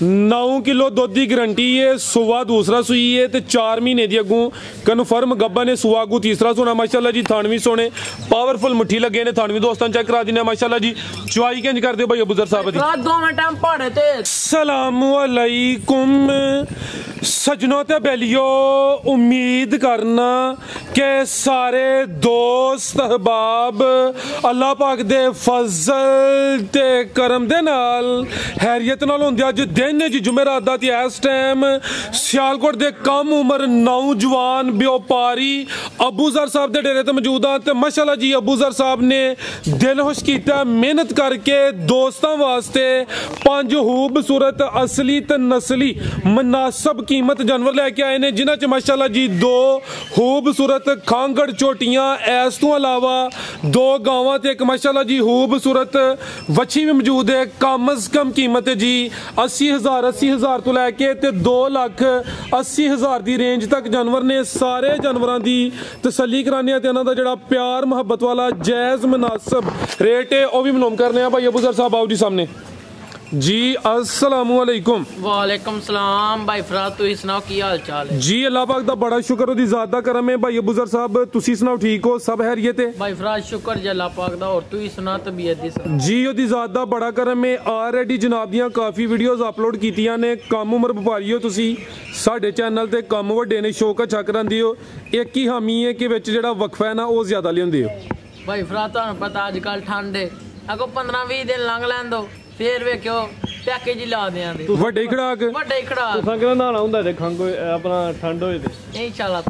9 kilo दुध की guarantee है। सुवा दूसरा सूई है तो 4 महीने की अगू कन्फर्म गब्बन है। सुवा अगू तीसरा सोना माशाल्लाह जी। थानवी सोने पावरफुल मुट्ठी लगे ने। थानवी दोस्तों चेक करा देने माशाल्लाह जी। चुवाई किंज कर दो भाई अबूजर साहब दी। सलाम अलैकुम सजनों ते बैलियो, उम्मीद करना के सारे दोस्त अहबाब अल्लाह पाक दे फजल ते करम दे नाल हैरियत नाल होंदे। अज दिन है जी जुमेरात दा ते इस टाइम सियालकोट दे कम उम्र नौजवान व्यापारी अबूजर साहब दे डेरे ते मौजूद हां। ते माशाल्लाह जी अबूजर साहब ने दिल खुश कीता, मेहनत करके दोस्तां वास्ते 5 खूबसूरत असली ते नस्ली मुनासब कीमत जानवर लेके आए ने, जिन्हां च माशाल्लाह जी 2 खूबसूरत खांगड़ चोटियां, इस तो अलावा 2 गावां ते एक माशाल्लाह जी खूबसूरत वच्छी भी मौजूद है। कम अज कम कीमत है जी 80,000 तो लैके 2,80,000 की रेंज तक जानवर ने। सारे जानवरों की तसल्ली कराने ते इन्हां दा जिहड़ा प्यार मुहब्बत वाला जायज़ मुनासब रेट है वह भी मालूम करने भाई अबूजर साहब आओ जी सामने जी। अस्सलामु अलैकुम। वालेकुम सलाम भाई फराज, तुसी सुनाओ की हाल चाल है जी? अल्लाह पाक दा बड़ा शुक्र, ओदी ज़ात दा करम है भाई अबूजर साहब। तुसी सुनाओ ठीक हो, सब हैरियत है भाई फराज? शुक्र जी अल्लाह पाक दा। और तुसी सुना तबीयत दी सुना जी? ओदी ज़ात दा बड़ा करम है। ऑलरेडी जनाब दियां काफ़ी वीडियोज़ अपलोड कीतियां ने। कम उम्र व्यापारी हो तुसी, साडे चैनल ते कम वड्डे ने शौक अच्छा करांदे हो। एक ही हामी है कि विच जिहड़ा वक्फा है ना वो ज़्यादा लियांदे हो भाई फराज। तुहानू पता अजकल ठंड है, अगो 15-20 दिन लंघ लैन दो फिर वेखियो पैकेज ही ला देंगे वड्डे खड़ाक वड्डे खड़ाक। तुसां किहड़ा नहाना हुंदा जे खंघ अपना ठंड होए ते इंशाअल्लाह।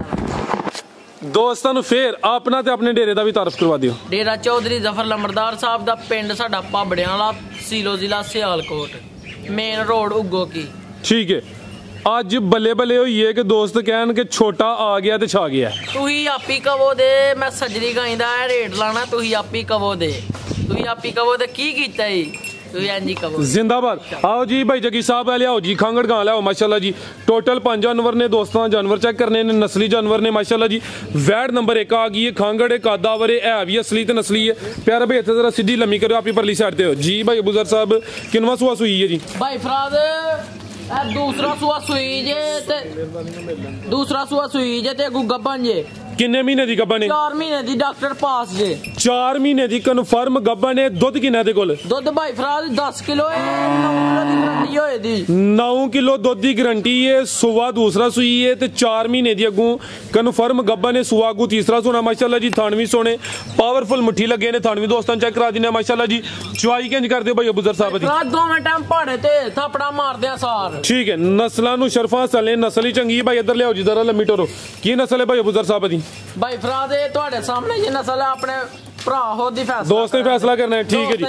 दोस्तां फिर अपना ते अपने डेरे दा भी तारफ करवा दियो। डेरा चौधरी जफर लंबरदार साहब दा पिंड साडा भाबड़ियां वाला, सीलो जिला सियालकोट, मेन रोड उग्गो की। ठीक है, अज बल्ले बल्ले होई है कि दोस्त कहन कि छोटा आ गया ते छा गया। तुही आपी कवो दे, मैं सजरी गाई दा रेट लाना, तुही आपी कवो दे, तुही आपी कवो दे की कीता है जिंदाबाद। आओ जी भाई जगी साहब लियाओ जी खांगड़ गां लियाओ माशाल्लाह जी। टोटल 5 जानवर ने दोस्तों, जानवर चेक करने ने, नस्ली जानवर ने माशाल्लाह जी। वैड नंबर 1 आ गई है, खांगड़ है, कादावर है भी असली तो नस्ली है। प्यारा भाई इतने जरा सीधी लम्मी करो आप ही परली साइड पे हो जी। भाई अबूजर साहब किनवा सुआ सुई है जी? भाई फराज दूसरा सुआ सुई जे ते दूसरा सुआ सुई जे ते गब्बन जे। किन्ने महीने दी गब्बन है? 4 महीने दी डॉक्टर पास जे। 4 महीने दी कन्फर्म गब्बन है। दुध किन्ना दे कोल? दुध भाई फराज 10 किलो है, 9 किलो दी गारंटी होए दी। 9 किलो दुध की गारंटी है। सुवा दूसरा सुई है तो 4 महीने दी अगू कन्फर्म गब्बन है। सुवा अगू तीसरा सोना माशाल्लाह जी। थानवी सोने पावरफुल मुट्ठी लगे ने। थानवी दोस्तों चेक करा देने माशाल्लाह जी। चुवाई किंज कर दो भाई अबूजर साहब दी? फराज 2 टाइम पहाड़े ते थपड़ा मार दे सार। ठीक है, नस्लां नूं शरफां चले, नस्ल ही चंगी भाई। इधर लियाओ जी जरा लम्मी टोरो। की नस्ल है भाई अबूजर साहब दी? भाई फराज तुहाडे सामने जी नस्ल है, अपने भरा हो दी फैसला दोस्त ने फैसला करना है। ठीक है जी।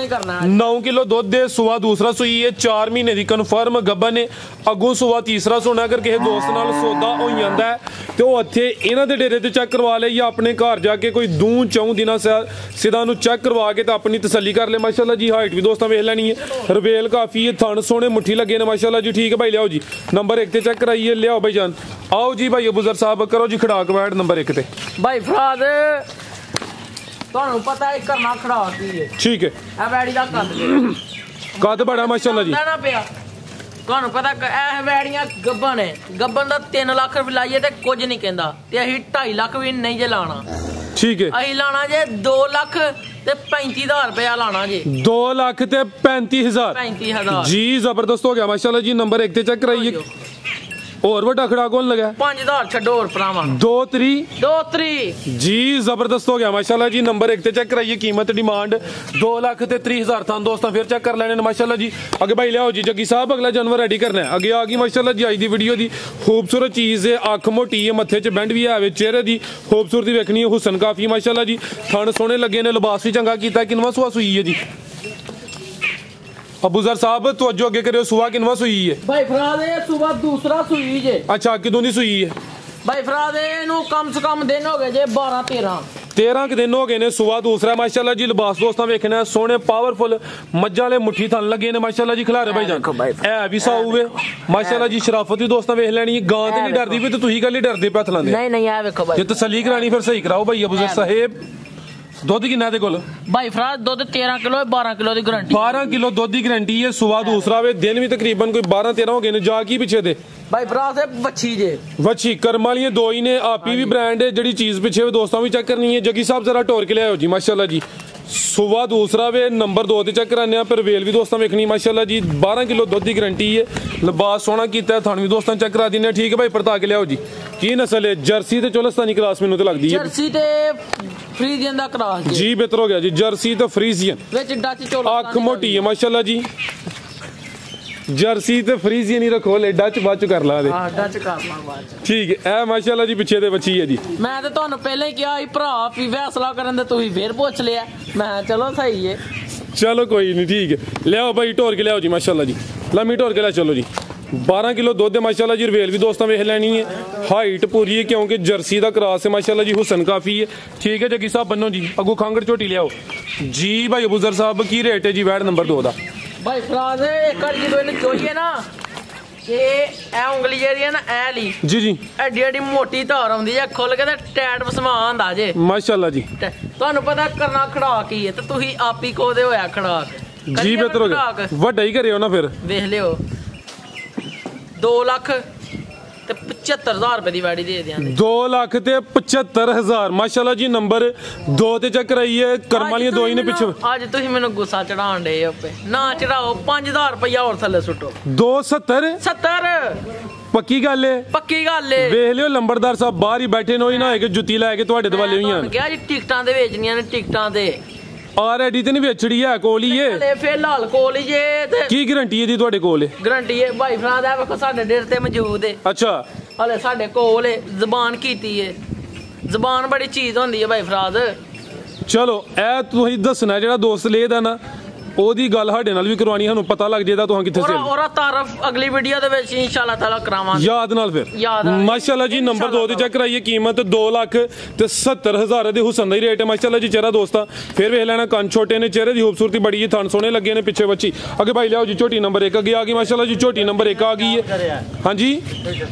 9 किलो दुध दे, सुवा दूसरा सुई है, 4 महीने दी कन्फर्म गब्बन है। अगों सुवा तीसरा सोना। अगर किसी दोस्त नाल सौदा हो जाता है तो वो इत्थे इन्हां दे डेरे ते चेक करवा ले, या अपने घर जाके कोई 2-4 दिनों सिदा नूं चेक करवा के तो अपनी तसल्ली कर ले माशाल्लाह जी। हाइट भी दोस्तों वेख लैनी है, रवेल काफ़ी है, थन सोने मुट्ठी लगे ने माशाल्लाह जी। ठीक है भाई लियाओ जी नंबर 1 ते चेक कराइए। लियाओ भाई जान, आओ जी भाई अबूजर साहब करो जी खड़ाक वैड नंबर 1 ते। भाई फराज तुहानू पता है करना खड़ा की है। ठीक है, ए वैड़ी दा कद बड़ा माशाल्लाह जी। ना पिया तुहानू पता ए वैड़ियां गब्बन है, गब्बन दा 3 लाख रुपए लाइए ते कुछ नहीं कहंदा ते अहीं 2.5 लाख भी नहीं जे लाना। ठीक है, अहीं लाना जे 2 लाख ते 35,000 रुपया लाना जी। 2 लाख ते 35,000 जी। जबरदस्त हो गया माशाल्लाह जी। नंबर 1 ते चेक कराइए। और वड्डा खड़ा कौन लगा? 5,000 छड्डो और भरावा 2-3 जी। जबरदस्त हो गया माशाल्लाह जी। नंबर 1 ते चेक कराइए। कीमत डिमांड 2 लाख ते 30,000 था दोस्तों। फिर चेक कर लेने माशाल्लाह जी। आगे भाई लियाओ जी जग्गी साहब अगला जानवर रेडी करना है। आगे आ गई माशाल्लाह जी आज दी वीडियो दी खूबसूरत चीज है। अख मोटी है, मत्थे च बैंड भी है, चेहरे दी खूबसूरती वेखनी है, हुसन काफी माशाल्लाह जी। थन सोने लगे ने, लिबास भी चंगा कीता। किनवा सुआ सुई है जी अबूजर साहब? तो अजो अगे करो, सुआ किनवा सुई है? भाई फराज सुबह दूसरा सुई जे। अच्छा, किदों दी सुई है? भाई फराज नु कम से कम दिन हो गए जे 12-13 के दिन हो गए ने। सुबह दूसरा माशाल्लाह जी। लिबास दोस्तों वेखना सोने पावरफुल मज्जा वाले मुट्ठी थन लगे ने माशाल्लाह जी। खिलारे भाई जान है भी साऊ वे माशाल्लाह जी। शराफत भी दोस्तों वेख लेनी। गां ते नहीं डरदी भी तो तुही कल ही डरदे पे हथ लांदे। नहीं नहीं आ वेखो भाई, जे तसल्ली करानी फिर सही कराओ भाई अबूजर साहेब। ਦੁੱਧ ਕਿੰਨਾ ਦੇ ਕੋਲ भाई फराज दुध 13 किलो 12 किलो की गारंटी 12 किलो ਦੁੱਧ ਦੀ ਗਾਰੰਟੀ ਹੈ ਸੁਬਾ ਦੂਸਰਾ ਵੇ ਦਿਨ ਵੀ ਤਕਰੀਬਨ ਕੋਈ 12 13 ਹੋ ਗਏ ਨੇ ਜਾ ਕੀ ਪਿੱਛੇ ਦੇ भाई फराज है बच्ची जे ਵੱਛੀ ਕਰਮ ਵਾਲੀਆਂ ਦੋ ਹੀ ਨੇ ਆਪੀ ਵੀ ਬ੍ਰਾਂਡ ਹੈ ਜਿਹੜੀ ਚੀਜ਼ ਪਿੱਛੇ ਵੀ ਦੋਸਤਾਂ ਵੀ ਚੈੱਕ ਕਰਨੀ ਹੈ ਜੱਗੀ ਸਾਹਿਬ ਜ਼ਰਾ ਟੋਰ ਕੇ ਲਿਆਓ ਜੀ ਮਾਸ਼ਾਅੱਲਾ ਜੀ ਸੁਬਾ ਦੂਸਰਾ ਵੇ ਨੰਬਰ 2 ਤੇ ਚੈੱਕ ਕਰਾਨੇ ਆ ਪਰ ਵੇਲ ਵੀ ਦੋਸਤਾਂ ਵੇਖਣੀ ਮਾਸ਼ਾਅੱਲਾ ਜੀ 12 ਕਿਲੋ ਦੁੱਧ ਦੀ ਗਾਰੰਟੀ ਹੈ ਲਿਬਾਸ ਸੋਹਣਾ ਕੀਤਾ ਥਣ ਵੀ ਦੋਸਤਾਂ ਚੈੱਕ ਕਰਾ ਦਿੰਨੇ ਠੀਕ ਹੈ ਭਾਈ ਪਰਤਾ ਕੇ ਲਿਆਓ ਜੀ ਕੀ ਨਸਲ ਹੈ ਜਰਸੀ ਤੇ ਚੋਲਸਤਾਨੀ ਕ੍ਰਾਸ ਮੈਨੂੰ ਤੇ ਲੱਗਦੀ ਹੈ जर्सी ते फ्रीजियन दा क्रॉस ਜੀ ਬਿਹਤਰ ਹੋ ਗਿਆ ਜੀ ਜਰਸੀ ਤੇ ਫਰੀਜ਼ੀਅਨ विच डच चोल ਅੱਖ ਮੋਟੀ ਹੈ ਮਾਸ਼ਾਅੱਲਾ ਜੀ ਜਰਸੀ ਤੇ ਫਰੀਜ਼ੀਅਨ ਹੀ ਰੱਖੋ ਲੈ ਡੱਚ ਬਾਅਦ ਚ ਕਰ ਲਾ ਦੇ हां डच कर ला बाद च ਠੀਕ ਹੈ ਇਹ ਮਾਸ਼ਾਅੱਲਾ ਜੀ ਪਿੱਛੇ ਦੇ ਬੱਚੀ ਹੈ ਜੀ मैं तो ਤੁਹਾਨੂੰ ਪਹਿਲਾਂ ਹੀ ਕਿਹਾ ਸੀ ਭਰਾ ਵੀ ਫੈਸਲਾ ਕਰਨ ਦੇ ਤੁਸੀਂ ਫੇਰ ਪੁੱਛ ਲਿਆ ਮੈਂ ਕਿਹਾ ਚਲੋ ਸਹੀ ਹੈ ਚਲੋ ਕੋਈ ਨਹੀਂ ਠੀਕ ਹੈ ਲਿਆਓ ਭਾਈ ਢੋਰ ਕੇ ਲਿਆਓ ਜੀ ਮਾਸ਼ਾਅੱਲਾ ਜੀ ਲੰਮੀ ਢੋਰ ਕੇ ਲਿਆ ਚਲੋ ਜੀ 12 ਕਿਲੋ ਦੁੱਧ ਦੇ ਮਾਸ਼ਾਅੱਲਾ ਜੀ ਰਵੇਲ ਵੀ ਦੋਸਤਾਂ ਵੇਖ ਲੈਣੀ ਹੈ ਹਾਈਟ ਪੂਰੀ ਹੈ ਕਿਉਂਕਿ ਜਰਸੀ ਦਾ ਕ੍ਰਾਸ ਹੈ ਮਾਸ਼ਾਅੱਲਾ ਜੀ ਹੁਸਨ ਕਾਫੀ ਹੈ ਠੀਕ ਹੈ ਜੱਗੀ ਸਾਹਿਬ ਬੰਨੋ ਜੀ ਅੱਗੋਂ ਖਾਂਗੜ ਝੋਟੀ ਲਿਆਓ ਜੀ ਭਾਈ ਅਬੂਜ਼ਰ ਸਾਹਿਬ ਕੀ ਰੇਟ ਹੈ ਜੀ ਵੈਟ ਨੰਬਰ 2 ਦਾ ਭਾਈ ਫਰਾਜ਼ ਇੱਕ ਵਾਰ ਜਦੋਂ ਇਹਨੂੰ ਚੋਈਏ ਨਾ ਕਿ ਇਹ ਉਂਗਲੀ ਜਿਹੜੀ ਹੈ ਨਾ ਇਹ ਲਈ ਜੀ ਜੀ ਐਡੀ ਐਡੀ ਮੋਟੀ ਧਾਰ ਆਉਂਦੀ ਹੈ ਖੁੱਲ ਕੇ ਤੇ ਟੈਟ ਵਸਮਾ ਆਂਦਾ ਜੇ ਮਾਸ਼ਾਅੱਲਾ ਜੀ ਤੁਹਾਨੂੰ ਪਤਾ ਕਰਨਾ ਖੜਾ ਕੀ ਹੈ ਤੇ ਤੁਸੀਂ ਆਪ ਹੀ ਕੋਦੇ ਹੋਇਆ ਖੜਾ ਜੀ ਬਿਹਤਰ ਹੋ ਗਿਆ ਵੱਡਾ ਹੀ ਕਰਿਓ ਨਾ ਫਿਰ ਵੇਖ ਲਿਓ 2 ਲੱਖ ਤੇ 75000 ਰੁਪਏ ਦੀ ਵਾੜੀ ਦੇ ਦਿਆਂਗੇ 2 ਲੱਖ ਤੇ 75000 ਮਾਸ਼ਾਅੱਲਾ ਜੀ ਨੰਬਰ 2 ਤੇ ਚੱਕ ਰਹੀ ਹੈ ਕਰਮ ਵਾਲੀਆਂ ਦੋ ਹੀ ਨੇ ਪਿੱਛੇ ਅੱਜ ਤੁਸੀਂ ਮੈਨੂੰ ਗੁੱਸਾ ਚੜਾਉਣ ਡੇ ਉੱਪਰ ਨਾ ਚੜਾਓ 5000 ਰੁਪਇਆ ਹੋਰ ਥੱਲੇ ਸੁੱਟੋ 270 70 ਪੱਕੀ ਗੱਲ ਹੈ ਪੱਕੀ ਗੱਲ ਏ ਵੇਖ ਲਿਓ ਲੰਬੜਦਾਰ ਸਾਹਿਬ ਬਾਹਰ ਹੀ ਬੈਠੇ ਨੇ ਹੋਈ ਨਾ ਹੈ ਕਿ ਜੁੱਤੀ ਲੈ ਕੇ ਤੁਹਾਡੇ ਦਵਾਲੇ ਹੋਈਆਂ ਕਿਹਾ ਜੀ ਟਿਕਟਾਂ ਦੇ ਵੇਚਣੀਆਂ ਨੇ ਟਿਕਟਾਂ ਤੇ ਆਲਰੇਡੀ ਤੇ ਨਹੀਂ ਵੇਚੜੀ ਹੈ ਕੋਲ ਹੀ ਏ ਤੇ ਫੇਰ ਲਾਲ ਕੋਲ ਹੀ ਜੇ ਤੇ ਕੀ ਗਾਰੰਟੀ ਹੈ ਜੀ ਤੁਹਾਡੇ ਕੋਲ ਗਾਰੰਟੀ ਹੈ ਭਾਈ ਫਰਾਦ ਆ ਵੇਖੋ ਸਾਡੇ ਡੇਰ ਤੇ ਮੌਜੂਦ ਏ ਅੱਛਾ ਹਲੇ ਸਾਡੇ ਕੋਲ ਏ ਜ਼ਬਾਨ ਕੀਤੀ ਏ ਜ਼ਬਾਨ ਬੜੀ ਚੀਜ਼ ਹੁੰਦੀ ਹੈ ਭਾਈ ਫਰਾਦ ਚਲੋ ਇਹ ਤੁਸੀਂ ਦੱਸਣਾ ਜਿਹੜਾ ਦੋਸਤ ਲੇਦਾ ਨਾ ਉਹਦੀ ਗੱਲ ਸਾਡੇ ਨਾਲ ਵੀ ਕਰਵਾਣੀ ਸਾਨੂੰ ਪਤਾ ਲੱਗ ਜਾਏਦਾ ਤੁਸੀਂ ਕਿੱਥੇ ਸੇ ਔਰ ਤਾਰਫ ਅਗਲੀ ਵੀਡੀਓ ਦੇ ਵਿੱਚ ਇਨਸ਼ਾਅੱਲਾ ਤਾਲਾ ਕਰਾਵਾਂਗੇ ਯਾਦ ਨਾਲ ਫਿਰ ਮਾਸ਼ਾਅੱਲਾ ਜੀ ਨੰਬਰ 2 ਤੇ ਚੈੱਕ ਕਰਾਈਏ ਕੀਮਤ 2 ਲੱਖ ਤੇ 70000 ਦੇ ਹੁਸਨ ਦਾ ਹੀ ਰੇਟ ਹੈ ਮਾਸ਼ਾਅੱਲਾ ਜੀ ਚਿਹਰਾ ਦੋਸਤਾ ਫਿਰ ਵੇਖ ਲੈਣਾ ਕੰਨ ਛੋਟੇ ਨੇ ਚਿਹਰੇ ਦੀ ਖੂਬਸੂਰਤੀ ਬੜੀ ਹੈ ਥਣ ਸੋਹਣੇ ਲੱਗੇ ਨੇ ਪਿੱਛੇ ਬੱਚੀ ਅੱਗੇ ਭਾਈ ਲਿਆਓ ਜੀ ਝੋਟੀ ਨੰਬਰ 1 ਅੱਗੇ ਆ ਗਈ ਮਾਸ਼ਾਅੱਲਾ ਜੀ ਝੋਟੀ ਨੰਬਰ 1 ਆ ਗਈ ਹੈ ਹਾਂਜੀ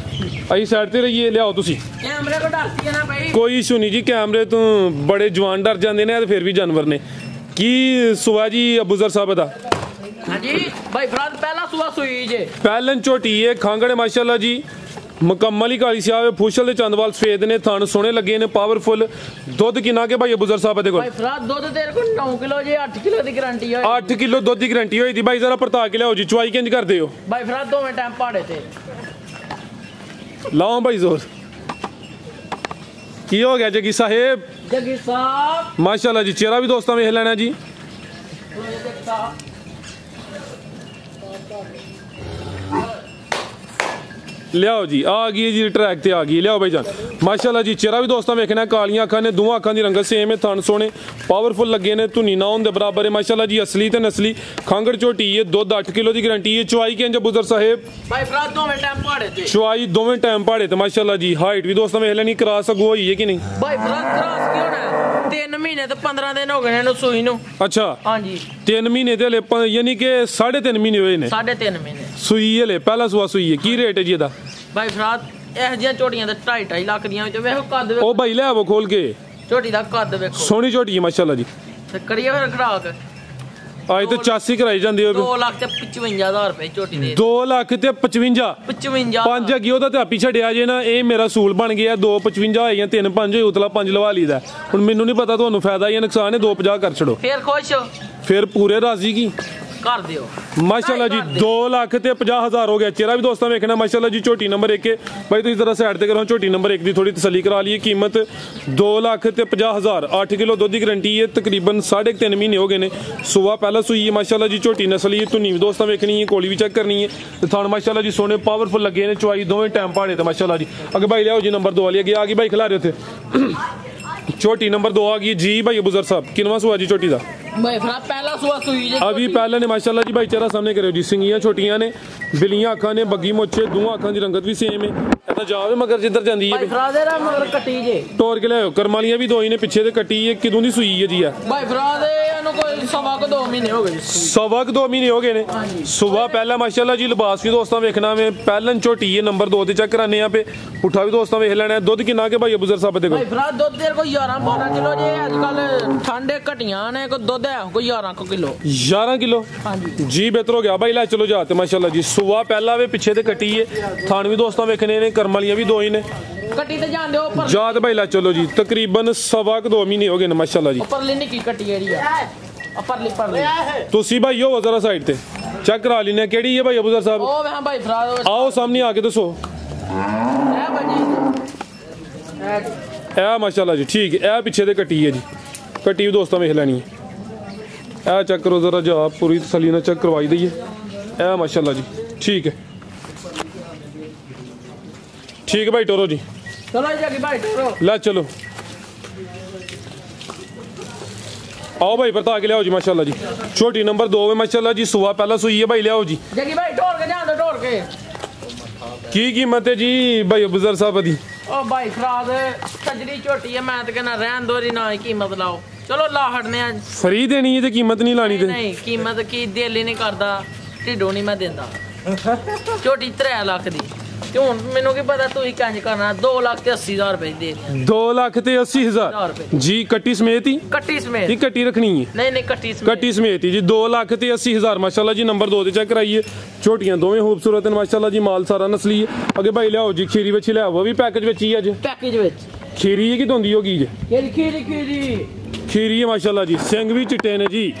ਆਈ ਸਾਈਡ ਤੇ ਰਹੀਏ ਲਿਆਓ ਤੁਸੀਂ ਕੈਮਰੇ ਕੋ ਡਰਦੀ ਹੈ ਨਾ ਭਾਈ ਕੋਈ ਇਸ਼ੂ ਨਹੀਂ ਜੀ ਕੈਮਰੇ ਤੋਂ ਬੜੇ ਜਵਾਨ ਡਰ ਜਾਂਦੇ ਨੇ ਤੇ ਫਿਰ ਵੀ ਜਾਨਵਰ ਨੇ ਕੀ ਸੁਆ ਜੀ ਅਬੂਜ਼ਰ ਸਾਹਿਬ ਦਾ ਹਾਂਜੀ ਭਾਈ ਫਰਾਦ ਪਹਿਲਾ ਸੁਆ ਸੂਈ ਜੇ ਪਹਿਲਨ ਝੋਟੀ ਹੈ ਖਾਂਗੜੇ ਮਾਸ਼ਾਅੱਲਾ ਜੀ ਮੁਕੰਮਲ ਹੀ ਕਾਲੀ ਸਿਆਹ ਫੁਸ਼ਲ ਦੇ ਚੰਦਵਾਲ ਸਫੇਦ ਨੇ ਥਣ ਸੋਹਣੇ ਲੱਗੇ ਨੇ ਪਾਵਰਫੁਲ ਦੁੱਧ ਕਿੰਨਾ ਕੇ ਭਾਈ ਅਬੂਜ਼ਰ ਸਾਹਿਬ ਦੇ ਕੋਲ ਭਾਈ ਫਰਾਦ ਦੁੱਧ ਤੇਰੇ ਕੋਲ 9 ਕਿਲੋ ਜੇ 8 ਕਿਲੋ ਦੀ ਗਾਰੰਟੀ ਹੋਈ 8 ਕਿਲੋ ਦੁੱਧ ਦੀ ਗਾਰੰਟੀ ਹੋਈ ਦੀ ਭਾਈ ਜ਼ਰਾ ਪਰਤਾ ਕੇ ਲਿਆਓ ਜੀ ਚੁਆਈ ਕਿੰਜ ਕਰਦੇ ਹੋ ਭਾਈ ਫਰਾਦ ਦੋਵੇਂ ਟਾਈਮ ਪਾੜੇ ਤੇ ਲਾਓ ਭਾਈ ਜ਼ੋਰ ਕੀ ਹੋ ਗਿਆ ਜੱਗੀ ਸਾਹਿਬ ਜੱਗੀ ਸਾਹਿਬ ਮਾਸ਼ਾਅੱਲਾ ਜੀ ਚਿਹਰਾ ਵੀ ਦੋਸਤਾਂ ਵੇਖ ਲੈਣਾ ਜੀ ਲਿਆਓ ਜੀ ਆ ਗਈ ਜੀ ਟਰੈਕ ਤੇ ਆ ਗਈ ਲਿਆਓ ਭਾਈ ਜਾਨ ਮਾਸ਼ਾਅੱਲਾ ਜੀ ਚਿਹਰਾ ਵੀ ਦੋਸਤਾਂ ਵੇਖਣਾ ਕਾਲੀਆਂ ਅੱਖਾਂ ਨੇ ਦੋਵਾਂ ਅੱਖਾਂ ਦੀ ਰੰਗਤ ਸੇਮ ਹੈ ਥਣ ਸੋਹਣੇ ਪਾਵਰਫੁਲ ਲੱਗੇ ਨੇ ਧੁਨੀ ਨਾ ਹੋਣ ਦੇ ਬਰਾਬਰ ਹੈ ਮਾਸ਼ਾਅੱਲਾ ਜੀ ਅਸਲੀ ਤੇ ਨਸਲੀ ਖਾਂਗੜ ਝੋਟੀ ਹੈ ਦੁੱਧ 8 ਕਿਲੋ ਦੀ ਗਾਰੰਟੀ ਹੈ ਚੁਆਈ ਕਿੰਜ ਅਬੂਜ਼ਰ ਸਾਹਿਬ ਭਾਈ ਫਰਾਦ ਦੋਵੇਂ ਟਾਈਮ ਪਾੜੇ ਤੇ ਚੁਆਈ ਦੋਵੇਂ ਟਾਈਮ ਪਾੜੇ ਤੇ ਮਾਸ਼ਾਅੱਲਾ ਜੀ ਹਾਈਟ ਵੀ ਦੋਸਤਾਂ ਵੇਖ ਲੈਣੀ ਕ੍ਰਾਸ ਅਗੋ ਹੋਈ ਹੈ ਕਿ ਨਹੀਂ ਭਾਈ ਫਰਾਦ ਕ੍ਰਾਸ ਕਿਉਂ ਨਾ 3 ਮਹੀਨੇ ਤੇ 15 ਦਿਨ ਹੋ ਗਏ ਨੇ ਇਹਨੂੰ ਸੂਈ ਨੂੰ ਅੱਛਾ ਹਾਂਜੀ 3 ਮਹੀਨੇ ਤੇ ਹਲੇ ਯਾਨੀ ਕਿ 3.5 ਮਹੀਨੇ ਹੋਏ ਨੇ 3.5 ਮਹੀਨੇ ਸੂਈ ਹਲੇ ਪਹਿਲਾ ਸੂਆ ਸੂਈ ਹੈ ਕੀ ਰੇਟ ਹੈ ਜੀ ਇਹਦਾ ਭਾਈ ਫਰਾਦ ਇਹ ਜਿਹੀਆਂ ਝੋਟੀਆਂ ਤੇ 2.5 ਲੱਖ ਦੀਆਂ ਵਿੱਚ ਵੇਖੋ ਕੱਦ ਵੇਖੋ ਉਹ ਭਾਈ ਲੈ ਆਵੋ ਖੋਲ ਕੇ ਝੋਟੀ ਦਾ ਕੱਦ ਵੇਖੋ ਸੋਹਣੀ ਝੋਟੀ ਹੈ ਮਾਸ਼ਾਅੱਲਾ ਜੀ ਤੇ ਕਰੀਏ ਫਿਰ ਖੜਾਕ ਅੱਜ ਤੇ 84 ਕਰਾਈ ਜਾਂਦੀ 2 ਲੱਖ ਤੇ 55000 ਰੁਪਏ ਝੋਟੀ ਦੇ 2 ਲੱਖ ਤੇ 55 55 ਪੰਜ ਹੈਗੀ ਉਹਦਾ ਤੇ ਆਪੀ ਛੱਡਿਆ ਜੇ ਨਾ ਇਹ ਮੇਰਾ ਸੂਲ ਬਣ ਗਿਆ 255 ਹੋਈਆਂ 3-5 ਹੋਈ ਉਤਲਾ 5 ਲਵਾ ਲਈਦਾ ਹੁਣ ਮੈਨੂੰ ਨਹੀਂ ਪਤਾ ਤੁਹਾਨੂੰ ਫਾਇਦਾ ਜਾਂ ਨੁਕਸਾਨ ਹੈ 250 ਕਰ ਛੜੋ ਫੇਰ ਖੁਸ਼ ਫਿਰ ਪੂਰੇ ਰਾਜ਼ੀ ਕੀ ਕਰ ਦਿਓ ਮਾਸ਼ਾਅੱਲਾ ਜੀ 2 ਲੱਖ ਤੇ 50000 ਹੋ ਗਿਆ ਚਿਹਰਾ ਵੀ ਦੋਸਤਾਂ ਵੇਖਣਾ ਮਾਸ਼ਾਅੱਲਾ ਜੀ ਝੋਟੀ ਨੰਬਰ 1 ਭਾਈ ਤੁਸੀਂ ਜ਼ਰਾ ਸਾਈਡ ਤੇ ਕਰੋ ਝੋਟੀ ਨੰਬਰ 1 ਦੀ ਥੋੜੀ ਤਸੱਲੀ ਕਰਾ ਲਈਏ ਕੀਮਤ 2 ਲੱਖ ਤੇ 50000 8 ਕਿਲੋ ਦੁੱਧ ਦੀ ਗਾਰੰਟੀ ਹੈ ਤਕਰੀਬਨ 3.5 ਮਹੀਨੇ ਹੋ ਗਏ ਨੇ ਸੁਬਾ ਪਹਿਲਾਂ ਸੂਈ ਹੈ ਮਾਸ਼ਾਅੱਲਾ ਜੀ ਝੋਟੀ ਨਸਲੀ ਹੈ ਧੁਨੀ ਵੀ ਦੋਸਤਾਂ ਵੇਖਣੀ ਹੈ ਕੋਲੀ ਵੀ ਚੈੱਕ ਕਰਨੀ ਹੈ ਤੇ ਥਣ ਮਾਸ਼ਾਅੱਲਾ ਜੀ ਸੋਹਣੇ ਪਾਵਰਫੁਲ ਲੱਗੇ ਨੇ ਚੁਆਈ ਦੋਵੇਂ ਟਾਈਮ ਪਾੜੇ ਤੇ ਮਾਸ਼ਾਅੱਲਾ ਜੀ ਅੱਗੇ ਭਾਈ ਲਿਆਓ ਜੀ ਨੰਬਰ 2 ਵਾਲੀ ਅੱਗੇ ਆ ਗਈ ਭਾਈ ਖਿਲਾ ਰਹੇ ਉੱਥੇ छोटी नंबर 2 आ गई जी भाई अबूजर साहब किनवा सुआ जी छोटी दा भाई फ्रा पहला सुआ सुई जी अभी पहले ने माशाल्लाह जी भाई चेहरा सामने करो जी सिंगियां छोटियां ने बिलियां अखां ने बग्गी मोछे दोवां अखां दी रंगत भी सेम है ऐसा जावे मगर जिधर जांदी है भाई फ्रा दे रा मगर कट्टी जे टोर के ले करमालियां भी दो ही ने पीछे ते कट्टी है किदों दी सुई है जी है भाई फ्रा दे एनु कोई सवा को 2 महीने हो गए। सवा 2 महीने हो गए ने। सुबह पहला माशाल्लाह जी लिबास भी दोस्तों वेखना वे पहलन झोटी है नंबर 2 ते चेक कराने यहाँ पे पुठा भी दोस्तों वेख लेना है। दुध कितना के भाई अबूजर साहब देखो भाई फिर दुध तेरे को 11-12 किलो जे आजकल ठंडे घटियां ने को दुध है कोई 11 किलो 11 किलो। हां जी जी बेहतर हो गया भाई ला चलो जाते माशाल्लाह जी। सुबह पहला वे पीछे ते कटी है थान भी दोस्तों वेखने ने कर्म वालियां भी 2 ही ने कटी ते जान दे ऊपर जात भाई ला चलो जी तकरीबन सवा 2 महीने हो गए ने माशाल्लाह जी। ऊपर लेने की कटी एड़ी है परली तुसी भाई हो जरा साइड ते चेक करा लेने केड़ी है भाई अबूजर साहब। ओ मैं भाई फराद आओ सामने आके दसो ए माशाल्लाह जी ठीक है ए पीछे ते कटी है जी कटी भी दोस्तों वेख लेनी है ए चेक करो जरा जा पूरी तसल्ली ना चेक करवाई दईए ए माशाल्लाह जी ठीक है भाई टोरो जी चलो जाके भाई टोरो ला चलो आओ भाई बता के लियाओ जी माशाल्लाह जी। छोटी नंबर 2 में माशाल्लाह जी सुबह पहला सुई है भाई लियाओ जी जगी भाई टोर के जान दो टोर के की कीमत है जी भाई अबूजर साहब दी। ओ भाई फराद कजरी छोटी है मैं तो कहना रहन दो री ना कीमत लाओ चलो ला हटने फ्री देनी है ते कीमत नहीं लानी ते नहीं कीमत की दिल ही नहीं करदा ढिडो नहीं मैं देंदा छोटी 3 लाख दी क्यों मेनू की पता तू ही कंज करना 2,80,000 रुपए दे 2,80,000 जी कट्टी समेत ही कट्टी समेत जी कट्टी रखनी है नहीं कट्टी समेत ही जी 2,80,000 माशाल्लाह जी नंबर 2 ते चेक कराइए। छोटियां दोवें खूबसूरत हैं माशाल्लाह जी माल सारा नस्ली है। अगे भाई लियाओ जी खीरी बच्ची लियाओ वो भी पैकेज विच ही अज पैकेज विच खीरी है कि धोंदी होगी जी खीरी है माशाल्लाह जी सिंग भी चिट्टे ने जी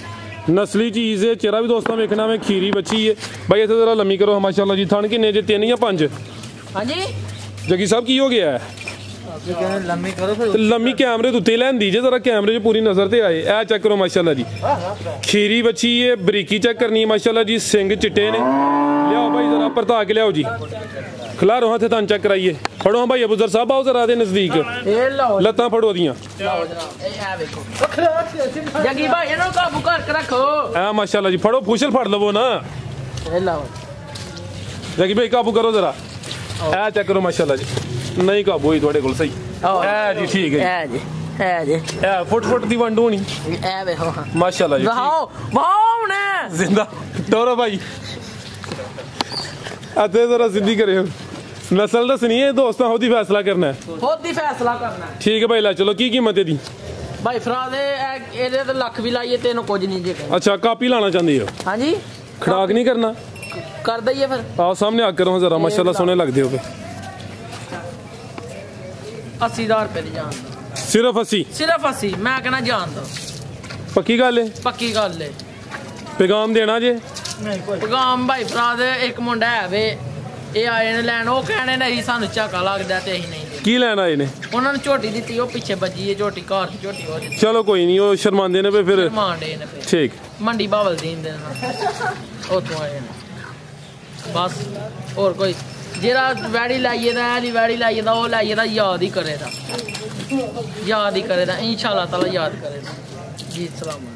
नस्ली चीज है चेहरा भी दोस्तों वेखना में खीरी बच्ची है भाई इत्थे जरा लम्मी करो माशाल्लाह जी थन किन्ने जे 3 या 5 हाँ जी जगी साहब की हो गया है लम्मी करो फिर लम्मी कैमरे तो उत्ते लैंदी जे जरा कैमरे च पूरी नजर ते आए ए चेक करो माशाल्लाह जी खीरी बच्ची है बरीकी चेक करनी है माशाल्लाह जी सिंग चिट्टे ने लियाओ भाई जरा परता के लियाओ जी खिलारो हाथ तन चेक कराइए फड़ो भाई अबूजर साहब आओ जरा दे नजदीक लत्तां फड़ो दियां जगी भाई इनो काबू करके रखो ए माशाल्लाह जी फड़ो फुशल फड़ लवो ना जगी भाई काबू करो जरा ए चेक करो माशाल्लाह जी नहीं काबू हुई थोड़े कोल सही ए जी ठीक है जी ए फुट दी वंड होनी ए देखो माशाल्लाह जी वाओ ने जिंदा टोरो भाई आते जरा सिद्धि करे नस्ल दसनी है दोस्तों खुद ही फैसला करना है ठीक है भाई ला चलो की कीमत है दी भाई फराद एदे ते लख भी लाइए तेन कुछ नहीं जे अच्छा कापी लाना चाहते हो हां जी खड़ाक नहीं करना कर दइए फिर आओ सामने आ करो जरा माशाल्लाह सोने लगदे हो 80,000 रुपए दी जान सिर्फ 80 मैं कहना जान दो पक्की गल है पैगाम देना जे पैगाम भाई फराद एक मुंडा है वे ए आए ने लैन ओ कहने नहीं सानू झक्का लगदा ते ही नहीं की लेना आए ने उन्होंने झोटी दी ओ पीछे बजी है झोटी घर दी झोटी हो चलो कोई नहीं ओ शर्मांदे ने फिर शर्मांदे ने ठीक मंडी बावल दीन दे ओथों आए ने बस और कोई जेरा वैड़ी लाइए दा वाली वैड़ी लाइए दा ओ लाइए दा याद ही करेगा इंशाल्लाह ताला याद करेगा जी सलाम।